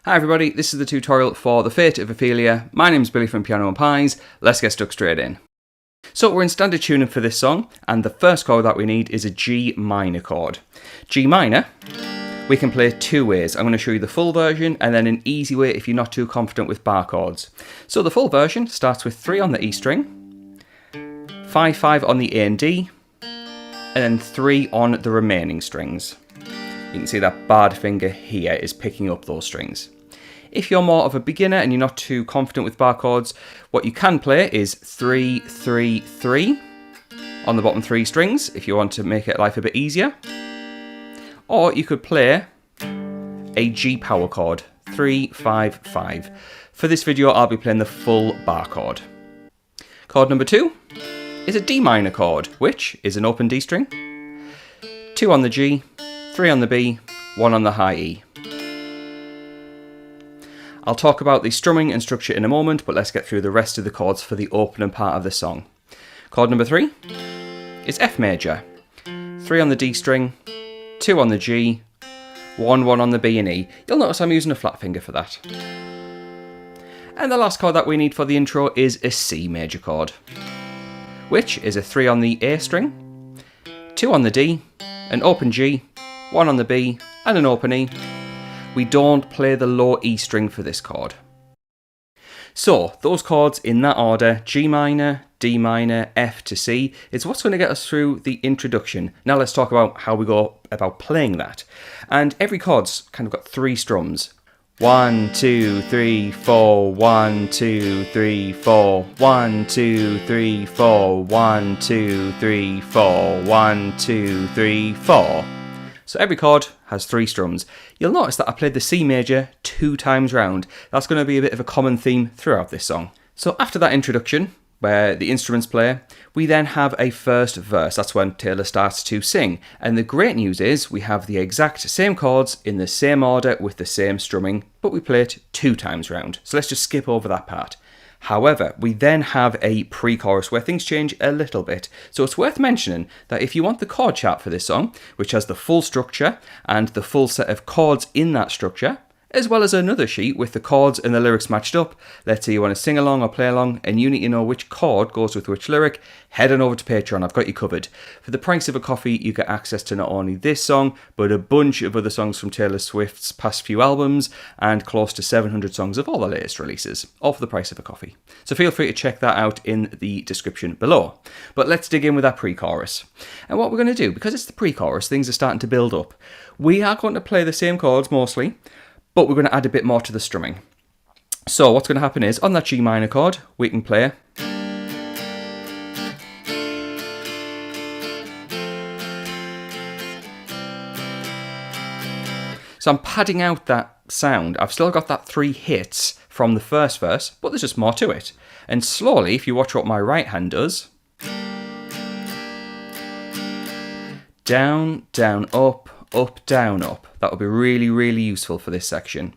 Hi everybody, this is the tutorial for the Fate of Ophelia. My name's Billy from Piano and Pies. Let's get stuck straight in. So we're in standard tuning for this song, and the first chord that we need is a G minor chord. G minor, we can play two ways. I'm going to show you the full version and then an easy way if you're not too confident with bar chords. So the full version starts with 3 on the E string, 5/5 on the A and D, and then 3 on the remaining strings. You can see that barred finger here is picking up those strings. If you're more of a beginner and you're not too confident with bar chords, what you can play is 3, 3, 3 on the bottom 3 strings if you want to make it life a bit easier. Or you could play a G power chord, 3, 5, 5. For this video, I'll be playing the full bar chord. Chord number 2 is a D minor chord, which is an open D string, 2 on the G, 3 on the B, 1 on the high E. I'll talk about the strumming and structure in a moment, but let's get through the rest of the chords for the opening part of the song. Chord number 3 is F major, 3 on the D string, 2 on the G, 1 on the B and E. You'll notice I'm using a flat finger for that. And the last chord that we need for the intro is a C major chord, which is a 3 on the A string, 2 on the D, an open G, 1 on the B, and an open E. We don't play the low E string for this chord. So, those chords in that order, G minor, D minor, F to C, is what's going to get us through the introduction. Now let's talk about how we go about playing that. And every chord's kind of got 3 strums. 1, 2, 3, 4, 1, 2, 3, 4, 1, 2, 3, 4, 1, 2, 3, 4, 1, 2, 3, 4. So every chord has 3 strums. You'll notice that I played the C major 2 times round. That's going to be a bit of a common theme throughout this song. So after that introduction, where the instruments play, we then have a first verse. That's when Taylor starts to sing. And the great news is we have the exact same chords in the same order with the same strumming, but we play it 2 times round. So let's just skip over that part. However, we then have a pre-chorus where things change a little bit. So it's worth mentioning that if you want the chord chart for this song, which has the full structure and the full set of chords in that structure, as well as another sheet with the chords and the lyrics matched up. Let's say you want to sing along or play along and you need to know which chord goes with which lyric, head on over to Patreon, I've got you covered. For the price of a coffee, you get access to not only this song, but a bunch of other songs from Taylor Swift's past few albums, and close to 700 songs of all the latest releases, all for the price of a coffee. So feel free to check that out in the description below. But let's dig in with that pre-chorus. And what we're going to do, because it's the pre-chorus, things are starting to build up. We are going to play the same chords mostly, but we're going to add a bit more to the strumming. So what's going to happen is, on that G minor chord, we can play so I'm padding out that sound. I've still got that 3 hits from the first verse, but there's just more to it. And slowly, if you watch what my right hand does, down, down, up, up, down, up. That will be really, really useful for this section.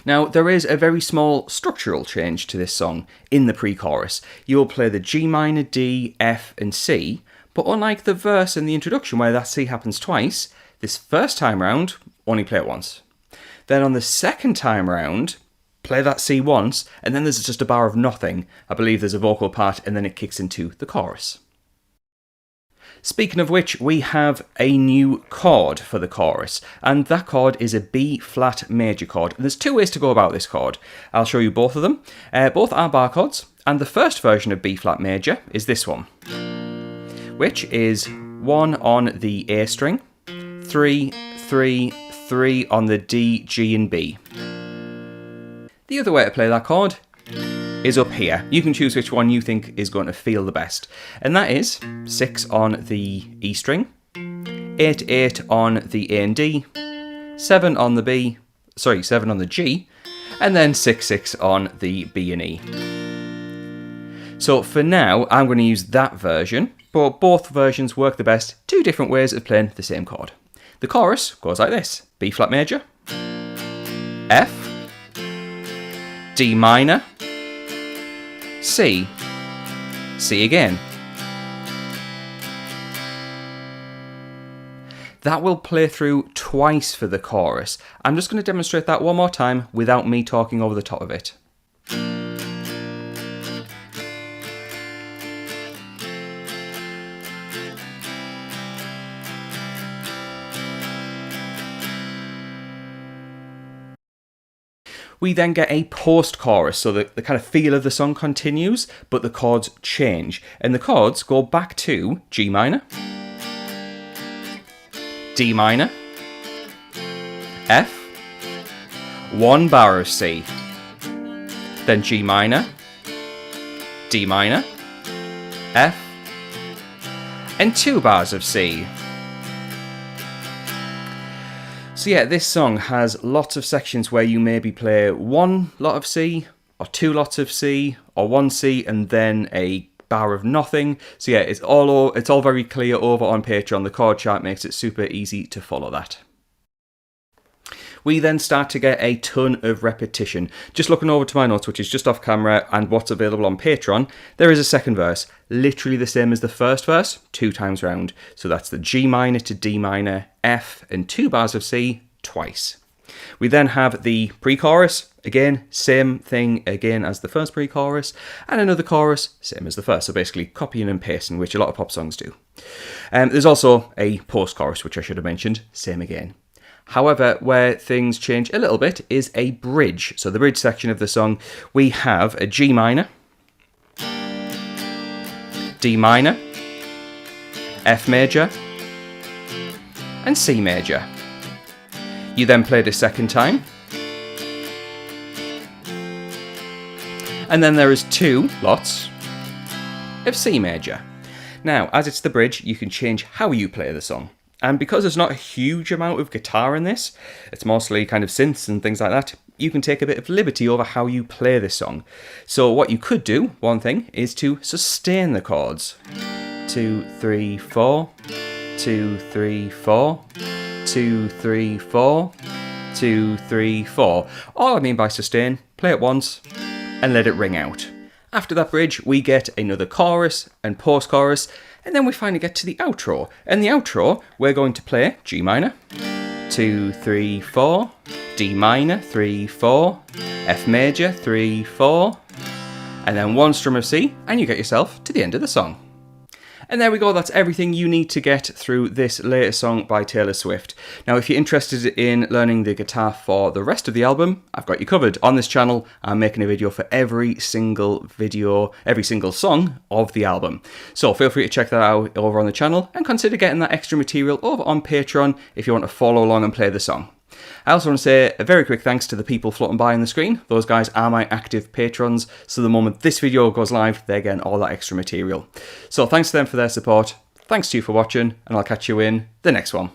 Now, there is a very small structural change to this song in the pre-chorus. You will play the G minor, D, F, and C, but unlike the verse and the introduction where that C happens twice, this first time round, only play it once. Then on the second time round, play that C once, and then there's just a bar of nothing. I believe there's a vocal part, and then it kicks into the chorus. Speaking of which, we have a new chord for the chorus, and that chord is a B flat major chord. And there's 2 ways to go about this chord. I'll show you both of them. Both are bar chords, and the first version of B flat major is this one, which is 1 on the A string, 3, 3, 3 on the D, G and B. The other way to play that chord is up here. You can choose which one you think is going to feel the best. And that is 6 on the E string, 8, 8 on the A and D, 7 on the B, 7 on the G, and then 6, 6 on the B and E. So for now, I'm going to use that version, but both versions work the best. 2 different ways of playing the same chord. The chorus goes like this: B flat major, F, D minor, C, C again. That will play through twice for the chorus. I'm just going to demonstrate that one more time without me talking over the top of it. We then get a post-chorus, so the kind of feel of the song continues, but the chords change. And the chords go back to G minor, D minor, F, one bar of C, then G minor, D minor, F, and 2 bars of C. So yeah, this song has lots of sections where you maybe play 1 lot of C, or 2 lots of C, or 1 C and then a bar of nothing. So yeah, it's all very clear over on Patreon. The chord chart makes it super easy to follow that. We then start to get a ton of repetition. Just looking over to my notes, which is just off camera, and what's available on Patreon, there is a second verse, literally the same as the first verse, 2 times round. So that's the G minor to D minor, F, and 2 bars of C twice. We then have the pre-chorus, again, same thing again as the first pre-chorus, and another chorus, same as the first. So basically copying and pasting, which a lot of pop songs do. There's also a post-chorus, which I should have mentioned, same again. However, where things change a little bit is a bridge. So the bridge section of the song, we have a G minor, D minor, F major, and C major. You then play it a second time. And then there is 2 lots of C major. Now, as it's the bridge, you can change how you play the song. And because there's not a huge amount of guitar in this, it's mostly kind of synths and things like that, you can take a bit of liberty over how you play this song. So what you could do, one thing, is to sustain the chords. 2, 3, 4, 2, 3, 4, 2, 3, 4, 2, 3, 4. All I mean by sustain, play it once and let it ring out. After that bridge, we get another chorus and post-chorus, and then we finally get to the outro. And the outro, we're going to play G minor, 2, 3, 4, D minor, 3, 4, F major, 3, 4, and then 1 strum of C, and you get yourself to the end of the song. And there we go, that's everything you need to get through this latest song by Taylor Swift. Now, if you're interested in learning the guitar for the rest of the album, I've got you covered. On this channel, I'm making a video for every single song of the album. So feel free to check that out over on the channel, and consider getting that extra material over on Patreon if you want to follow along and play the song. I also want to say a very quick thanks to the people floating by on the screen. Those guys are my active patrons, so the moment this video goes live, they're getting all that extra material. So thanks to them for their support, thanks to you for watching, and I'll catch you in the next one.